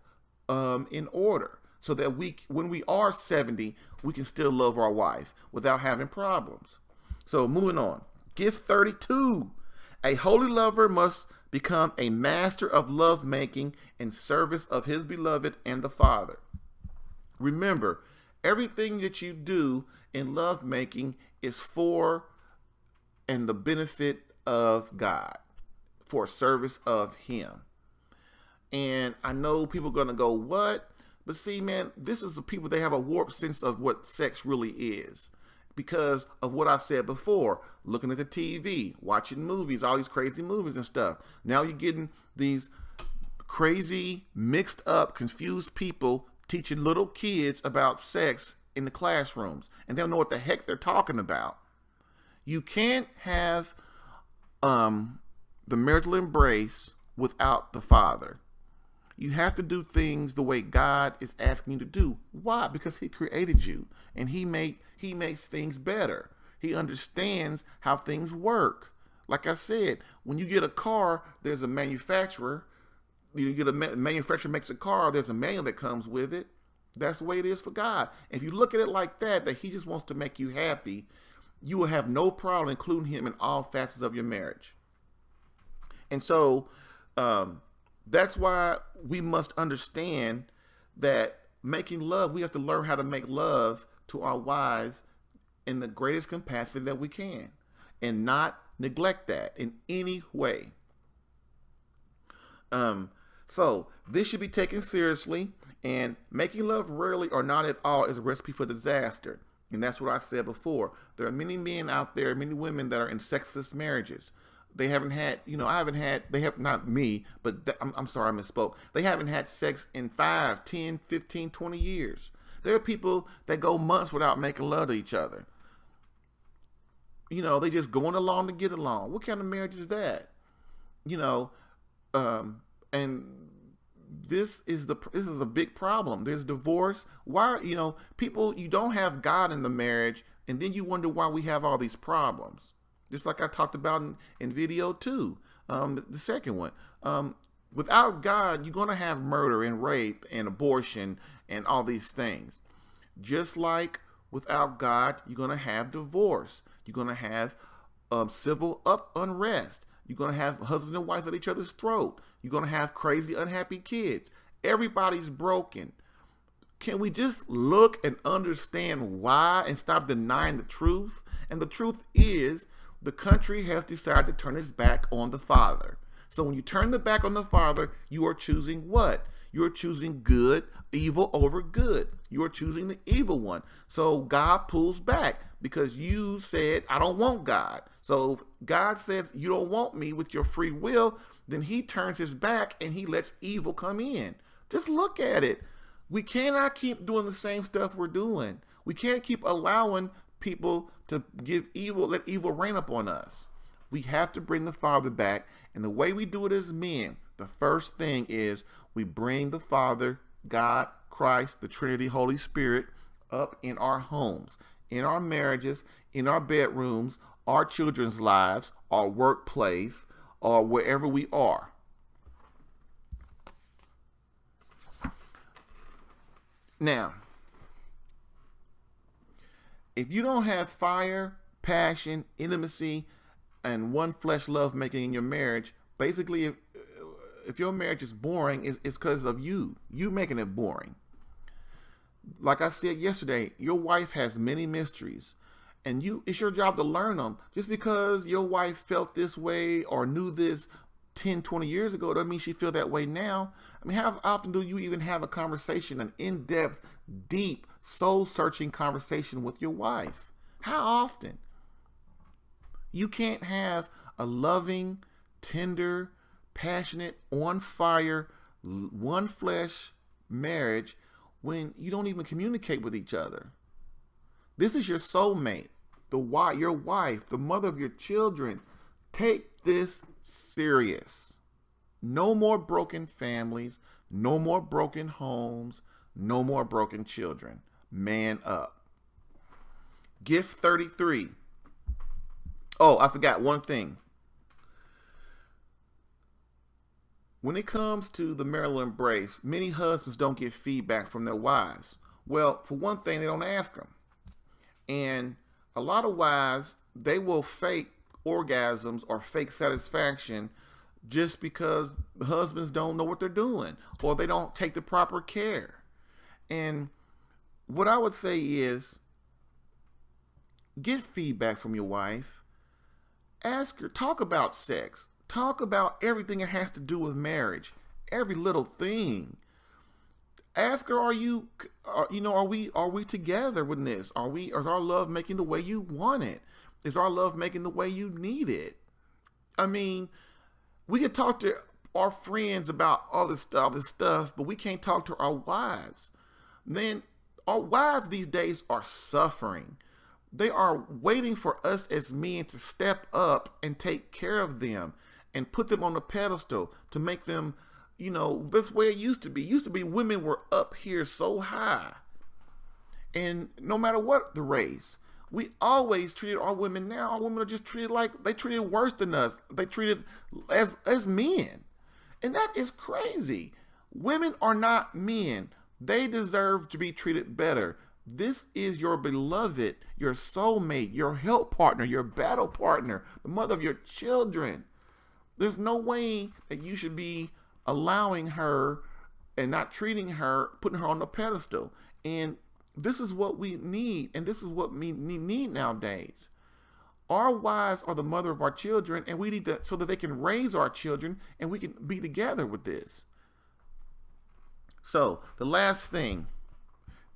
in order, so that when we are 70, we can still love our wife without having problems. So moving on. Gift 32. A holy lover must become a master of love making in service of his beloved and the Father. Remember, everything that you do in love making is for and the benefit of God, for service of him. And I know people are going to go, "What?" But see, man, this is the people, they have a warped sense of what sex really is, because of what I said before, looking at the TV, watching movies, all these crazy movies and stuff. Now you're getting these crazy, mixed up, confused people teaching little kids about sex in the classrooms, and they don't know what the heck they're talking about. You can't have the marital embrace without the Father. You have to do things the way God is asking you to do. Why? Because he created you, and he makes things better. He understands how things work. Like I said, when you get a car, there's a manufacturer. You get a manufacturer makes a car, there's a manual that comes with it. That's the way it is for God. If you look at it like that he just wants to make you happy, you will have no problem including him in all facets of your marriage. And so, that's why we must understand that making love, we have to learn how to make love to our wives in the greatest capacity that we can, and not neglect that in any way. So this should be taken seriously, and making love rarely or not at all is a recipe for disaster. And that's what I said before. There are many men out there, many women that are in sexless marriages. They haven't had, they have, not me, but I'm sorry, I misspoke. They haven't had sex in 5, 10, 15, 20 years. There are people that go months without making love to each other. They just going along to get along. What kind of marriage is that? And this is a big problem. There's divorce. Why, people, you don't have God in the marriage, and then you wonder why we have all these problems. Just like I talked about in video 2, the second one. Without God, you're going to have murder and rape and abortion and all these things. Just like without God, you're going to have divorce. You're going to have civil unrest. You're going to have husbands and wives at each other's throat. You're going to have crazy, unhappy kids. Everybody's broken. Can we just look and understand why and stop denying the truth? And the truth is, The country has decided to turn its back on the Father. So when you turn the back on the Father, you are choosing what? You are choosing good, evil over good. You are choosing the evil one. So God pulls back because you said, I don't want God. So God says, you don't want me with your free will. Then he turns his back and he lets evil come in. Just look at it. We cannot keep doing the same stuff we're doing. We can't keep allowing people to let evil reign upon us. We have to bring the Father back. And the way we do it as men, the first thing is we bring the Father, God, Christ, the Trinity, Holy Spirit up in our homes, in our marriages, in our bedrooms, our children's lives, our workplace, or wherever we are. Now, if you don't have fire, passion, intimacy, and one flesh love making in your marriage, basically, if your marriage is boring, it's because of you making it boring. Like I said yesterday, your wife has many mysteries, and it's your job to learn them. Just because your wife felt this way or knew this 10, 20 years ago, doesn't mean she feel that way now. I mean, how often do you even have a conversation, an in-depth, deep, soul-searching conversation with your wife? How often? You can't have a loving, tender, passionate, on fire, one flesh marriage when you don't even communicate with each other. This is your soulmate, your wife, the mother of your children. Take this serious. No more broken families, no more broken homes, no more broken children. Man up. Gift 33. Oh, I forgot one thing. When it comes to the marital embrace, many husbands don't get feedback from their wives. Well, for one thing, they don't ask them. And a lot of wives, they will fake orgasms or fake satisfaction just because the husbands don't know what they're doing or they don't take the proper care. And what I would say is, get feedback from your wife. Ask her, talk about sex. Talk about everything that has to do with marriage. Every little thing. Ask her, are we together with this? Is our love making the way you want it? Is our love making the way you need it? I mean, we can talk to our friends about all this stuff, but we can't talk to our wives. Man, our wives these days are suffering. They are waiting for us as men to step up and take care of them and put them on a pedestal to make them, this way it used to be. It used to be women were up here so high. And no matter what the race, we always treated our women now. Our women are just treated like they treated worse than us. They treated as men. And that is crazy. Women are not men. They deserve to be treated better. This is your beloved, your soulmate, your help partner, your battle partner, the mother of your children. There's no way that you should be allowing her and not treating her, putting her on the pedestal. And this is what we need, and this is what we need nowadays. Our wives are the mother of our children, and we need that so that they can raise our children, and we can be together with this. So the last thing.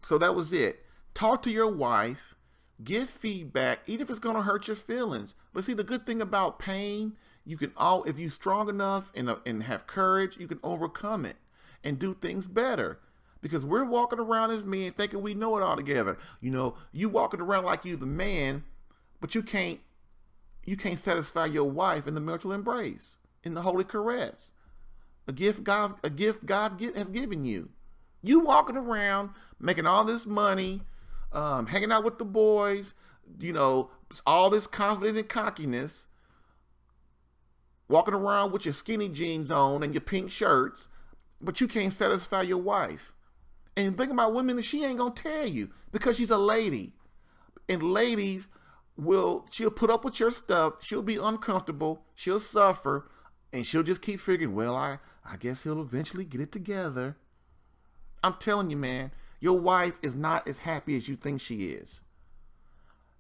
So that was it. Talk to your wife. Give feedback, even if it's going to hurt your feelings. But see, the good thing about pain, if you're strong enough and have courage, you can overcome it and do things better. Because we're walking around as men thinking we know it all together. You walking around like you the man, but you can't satisfy your wife in the marital embrace, in the holy caress. A gift God has given you. You walking around making all this money, hanging out with the boys, all this confidence and cockiness, walking around with your skinny jeans on and your pink shirts, but you can't satisfy your wife. And think about women that she ain't gonna tell you because she's a lady. And ladies she'll put up with your stuff, she'll be uncomfortable, she'll suffer, and she'll just keep figuring, well, I guess he'll eventually get it together. I'm telling you, man, your wife is not as happy as you think she is.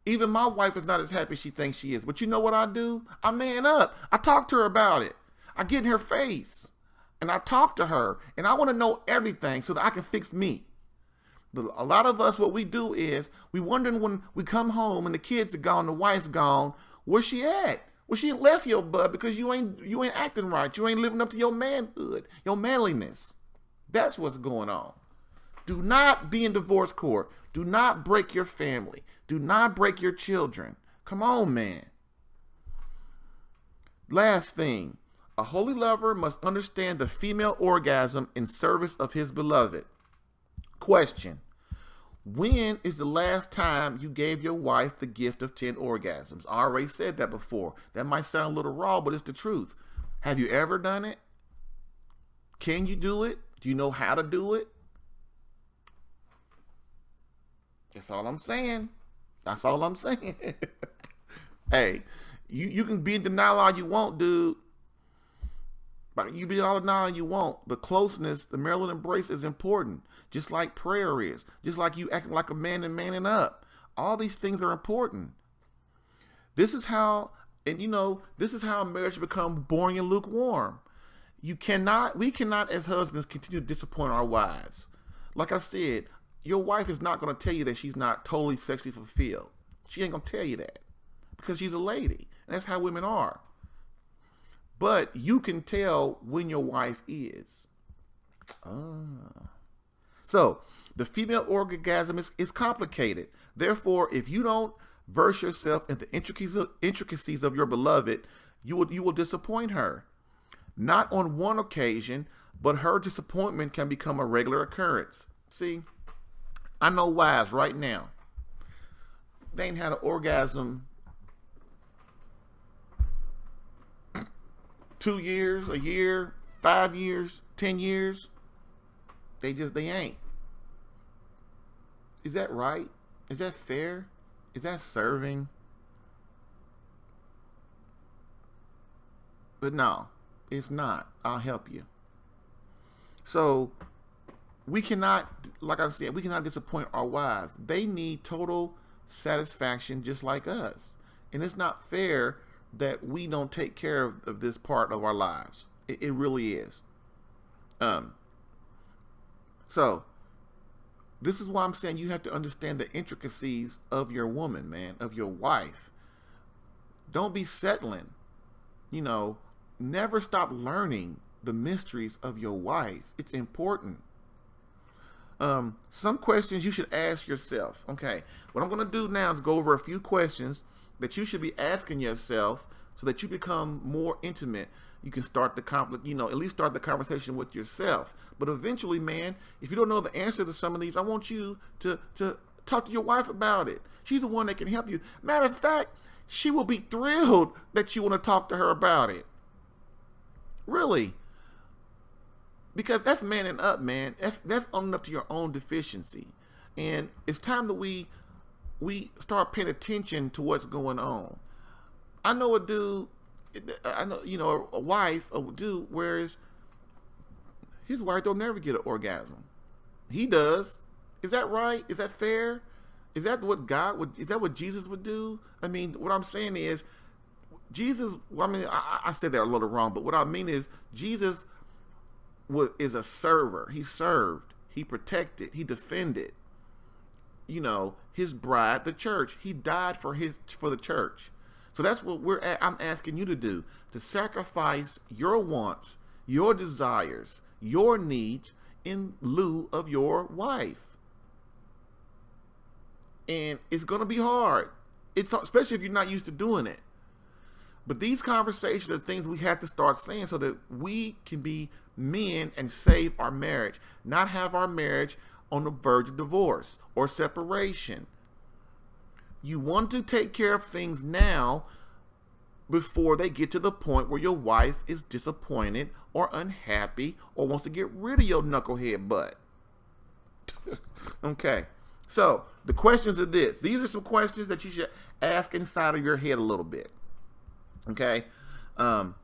Even my wife is not as happy as she thinks she is. But you know what I do? I man up. I talk to her about it. I get in her face and I talk to her, and I want to know everything so that I can fix me. But a lot of us, what we do is we wondering when we come home and the kids are gone, the wife's gone, where's she at? Well, she left your butt because you ain't acting right. You ain't living up to your manhood, your manliness. That's what's going on. Do not be in divorce court. Do not break your family. Do not break your children. Come on, man. Last thing, a holy lover must understand the female orgasm in service of his beloved. Question: when is the last time you gave your wife the gift of 10 orgasms? I already said that before. That might sound a little raw, but it's the truth. Have you ever done it? Can you do it? Do you know how to do it? That's all I'm saying. That's all I'm saying. Hey, you can be in denial all you want, dude. But you be all in denial you want. But closeness, the marital embrace is important. Just like prayer is. Just like you acting like a man and manning up. All these things are important. This is how, this is how marriage becomes boring and lukewarm. We cannot as husbands continue to disappoint our wives. Like I said, your wife is not going to tell you that she's not totally sexually fulfilled. She ain't going to tell you that because she's a lady. And that's how women are. But you can tell when your wife is. So the female orgasm is complicated. Therefore, if you don't verse yourself in the intricacies of your beloved, you will disappoint her. Not on one occasion, but her disappointment can become a regular occurrence. See, I know wives right now. They ain't had an orgasm 2 years, a year, 5 years, 10 years. They ain't. Is that right? Is that fair? Is that serving? But no, it's not. I'll help you. So we cannot, like I said, we cannot disappoint our wives. They need total satisfaction just like us. And it's not fair that we don't take care of this part of our lives. It really is. So this is why I'm saying you have to understand the intricacies of your woman, man, of your wife. Don't be settling. Never stop learning the mysteries of your wife. It's important. Some questions you should ask yourself. Okay, what I'm going to do now is go over a few questions that you should be asking yourself so that you become more intimate. You can start the conflict, at least start the conversation with yourself. But eventually, man, if you don't know the answer to some of these, I want you to talk to your wife about it. She's the one that can help you. Matter of fact, she will be thrilled that you want to talk to her about it. Really. Because that's manning up, man. That's owning up to your own deficiency. And it's time that we start paying attention to what's going on. I know a dude, a wife, a dude, whereas his wife don't never get an orgasm. He does. Is that right? Is that fair? Is that what is that what Jesus would do? I mean, what I'm saying is, Jesus, I said that a little wrong, but what I mean is, Jesus is a server. He served, he protected, he defended, his bride, the church. He died for the church. So that's what I'm asking you to do, to sacrifice your wants, your desires, your needs in lieu of your wife. And it's going to be hard. Especially if you're not used to doing it. But these conversations are things we have to start saying so that we can be men and save our marriage, not have our marriage on the verge of divorce or separation. You want to take care of things now before they get to the point where your wife is disappointed or unhappy or wants to get rid of your knucklehead butt. Okay, so the questions are this. These are some questions that you should ask inside of your head a little bit. Okay, I'm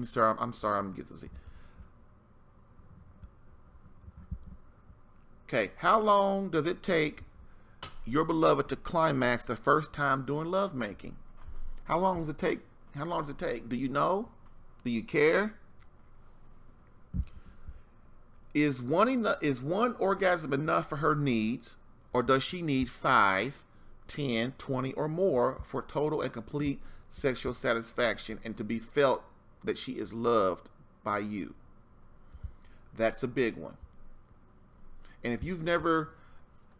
sorry, I'm getting to see. Okay, how long does it take your beloved to climax the first time doing lovemaking? How long does it take? How long does it take? Do you know? Do you care? Is one orgasm enough for her needs, or does she need 5, 10, 20, or more for total and complete sexual satisfaction and to be felt that she is loved by you? That's a big one. And if you've never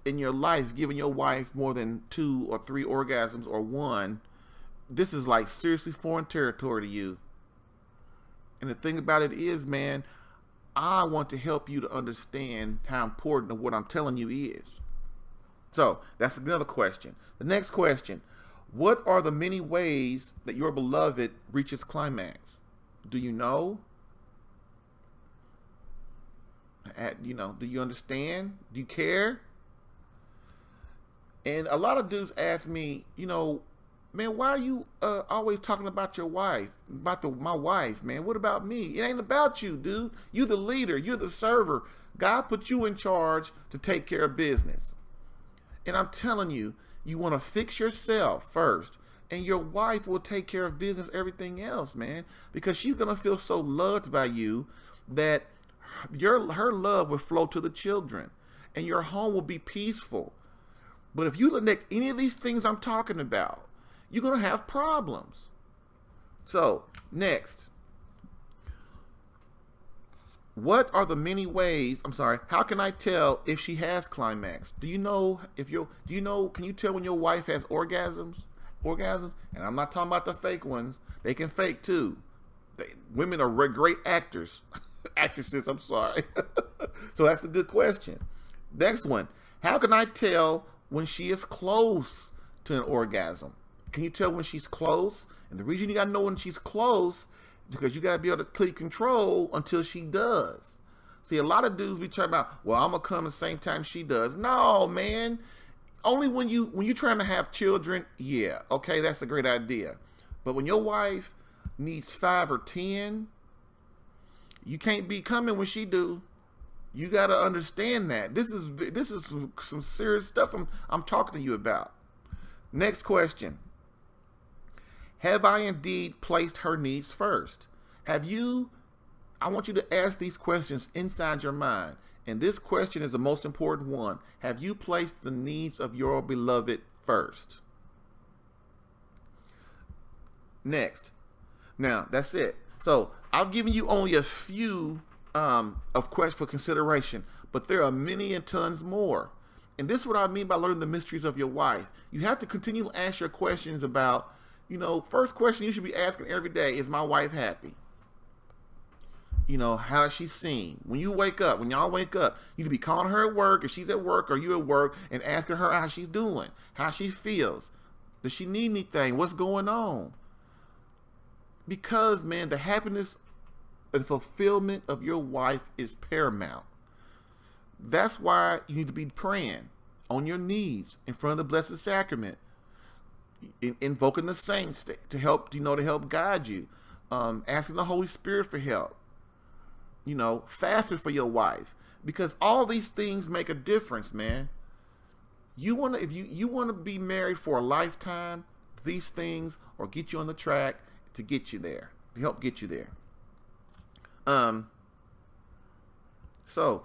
in your life given your wife more than 2 or 3 orgasms or one, this is like seriously foreign territory to you. And the thing about it is, man, I want to help you to understand how important what I'm telling you is. So that's another question. The next question: what are the many ways that your beloved reaches climax? Do you know? Do you understand? Do you care? And a lot of dudes ask me, man, why are you always talking about your wife, my wife, man? What about me? It ain't about you, dude. You the leader. You're the server. God put you in charge to take care of business. And I'm telling you, you want to fix yourself first, and your wife will take care of business, everything else, man, because she's going to feel so loved by you that her love will flow to the children, and your home will be peaceful. But if you neglect any of these things I'm talking about, you're going to have problems. So, next. What are the many ways, how can I tell if she has climax? Can you tell when your wife has orgasms? And I'm not talking about the fake ones. They can fake too. Women are great actors. Actresses, I'm sorry. So that's a good question. Next one. How can I tell when she is close to an orgasm? Can you tell when she's close? And the reason you gotta know when she's close is because you gotta be able to keep control until she does. See, a lot of dudes be talking about, well, I'm gonna come the same time she does. No, man. Only when you're trying to have children, yeah, okay, that's a great idea. But when your wife needs 5 or 10, you can't be coming when she do. You got to understand that. This is some serious stuff I'm talking to you about. Next question. Have I indeed placed her needs first? I want you to ask these questions inside your mind. And this question is the most important one. Have you placed the needs of your beloved first? Next. Now, that's it. So I've given you only a few of questions for consideration, but there are many and tons more. And this is what I mean by learning the mysteries of your wife. You have to continue to ask your questions about, first question you should be asking every day is, my wife happy? How does she seem? When y'all wake up, you need to be calling her at work, if she's at work or you at work, and asking her how she's doing, how she feels. Does she need anything? What's going on? Because, man, the happiness and fulfillment of your wife is paramount. That's why you need to be praying on your knees in front of the Blessed Sacrament, invoking the saints to help, to help guide you, asking the Holy Spirit for help, fasting for your wife, because all these things make a difference, man. If you want to be married for a lifetime, these things will get you on the track to get you there, to help get you there. So,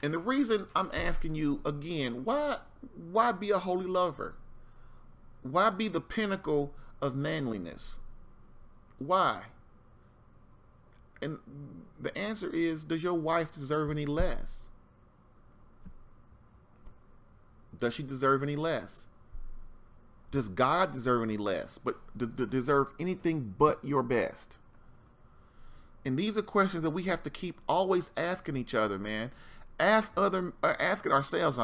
and the reason I'm asking you again, why be a holy lover? Why be the pinnacle of manliness? Why? And the answer is, does your wife deserve any less? Does she deserve any less? Does God deserve any less? But deserve anything but your best? And these are questions that we have to keep always asking each other, man. Asking ourselves,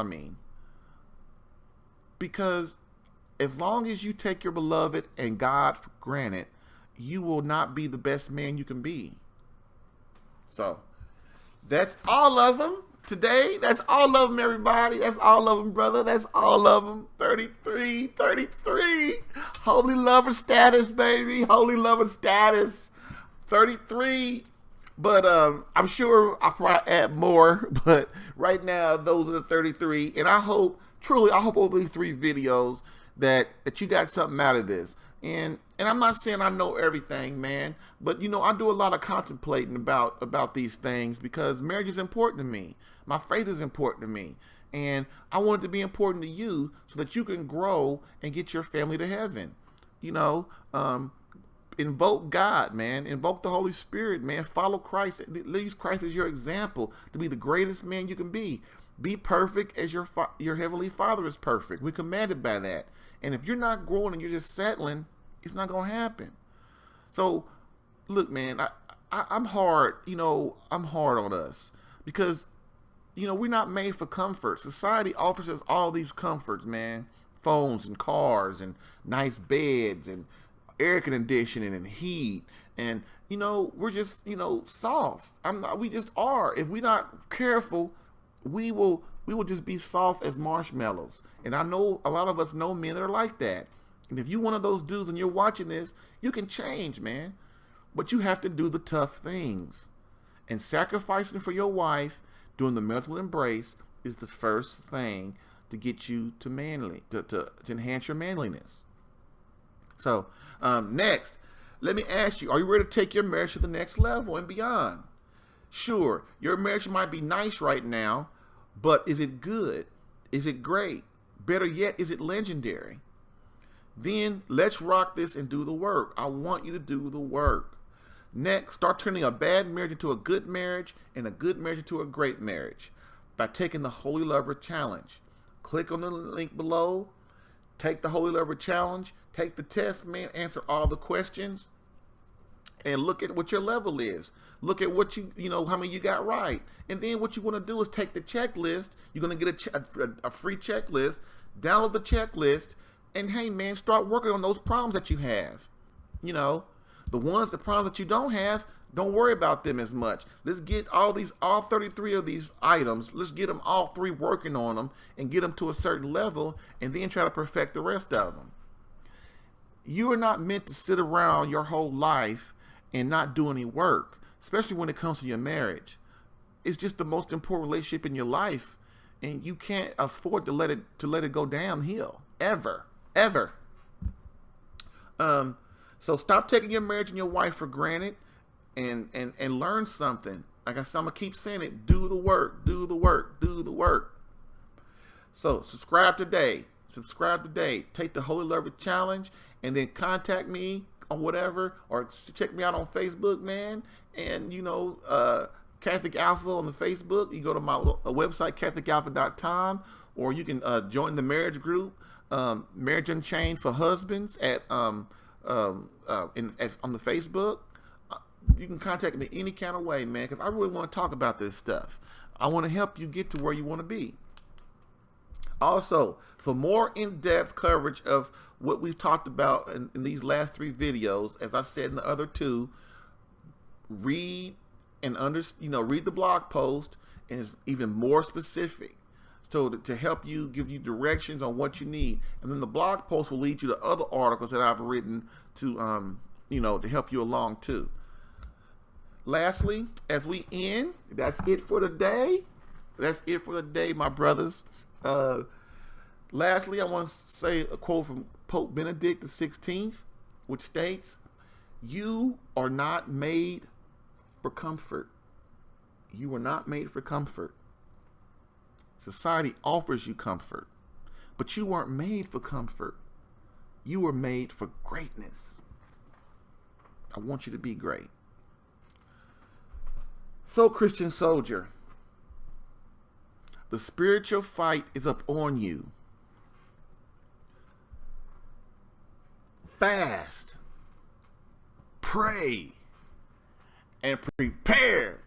because as long as you take your beloved and God for granted, you will not be the best man you can be. So that's all of them today. That's all of them, everybody. That's all of them, brother. That's all of them. 33. Holy lover status, baby. Holy lover status. 33. But I'm sure I'll probably add more. But right now, those are the 33. And I hope, truly, I hope over these 3 videos that you got something out of this. And I'm not saying I know everything, man, but you know, I do a lot of contemplating about these things because marriage is important to me. My faith is important to me. And I want it to be important to you so that you can grow and get your family to heaven. You know, invoke God, man. Invoke the Holy Spirit, man. Follow Christ. Use Christ as your example to be the greatest man you can be. Be perfect as your heavenly Father is perfect. We're commanded by that. And if you're not growing and you're just settling, it's not going to happen. So, look, man, I'm hard. You know, I'm hard on us because, you know, we're not made for comfort. Society offers us all these comforts, man. Phones and cars and nice beds and air conditioning and heat. And, you know, we're just, you know, soft. We just are. If we're not careful, we will just be soft as marshmallows. And I know a lot of us know men that are like that. And if you're one of those dudes and you're watching this, you can change, man. But you have to do the tough things. And sacrificing for your wife during the marital embrace is the first thing to get you to enhance your manliness. So, next, let me ask you, are you ready to take your marriage to the next level and beyond? Sure, your marriage might be nice right now, but is it good? Is it great? Better yet, is it legendary? Then let's rock this and do the work. I want you to do the work. Next, start turning a bad marriage into a good marriage and a good marriage into a great marriage by taking the Holy Lover Challenge. Click on the link below. Take the Holy Lover Challenge. Take the test, man. Answer all the questions. And look at what your level is. Look at what you know, how many you got right. And then what you want to do is take the checklist. You're going to get a free checklist. Download the checklist. And hey, man, start working on those problems that you have. You know, the problems that you don't have, don't worry about them as much. Let's get all 33 of these items. Let's get them all 3 working on them and get them to a certain level and then try to perfect the rest of them. You are not meant to sit around your whole life and not do any work, especially when it comes to your marriage. It's just the most important relationship in your life, and you can't afford to let it go downhill ever. So stop taking your marriage and your wife for granted, and learn something. Like I said, I'm gonna keep saying it. Do the work. Do the work. Do the work. So subscribe today. Take the Holy Lover Challenge, and then contact me on whatever, or check me out on Facebook, man. And you know, Catholic Alpha on the Facebook. You go to my website, catholicalpha.com, or you can join the marriage group. Marriage Unchained for Husbands on the Facebook. You can contact me any kind of way, man, because I really want to talk about this stuff. I want to help you get to where you want to be. Also, for more in-depth coverage of what we've talked about in these last 3 videos, as I said in the other 2, read the blog post, and it's even more specific. So to help you, give you directions on what you need. And then the blog post will lead you to other articles that I've written to, to help you along too. Lastly, as we end, that's it for the day. That's it for the day, my brothers. Lastly, I want to say a quote from Pope Benedict XVI, which states, "You are not made for comfort. You were not made for comfort. Society offers you comfort, but you weren't made for comfort. You were made for greatness. I want you to be great." So, Christian soldier, the spiritual fight is up on you. Fast, pray, and prepare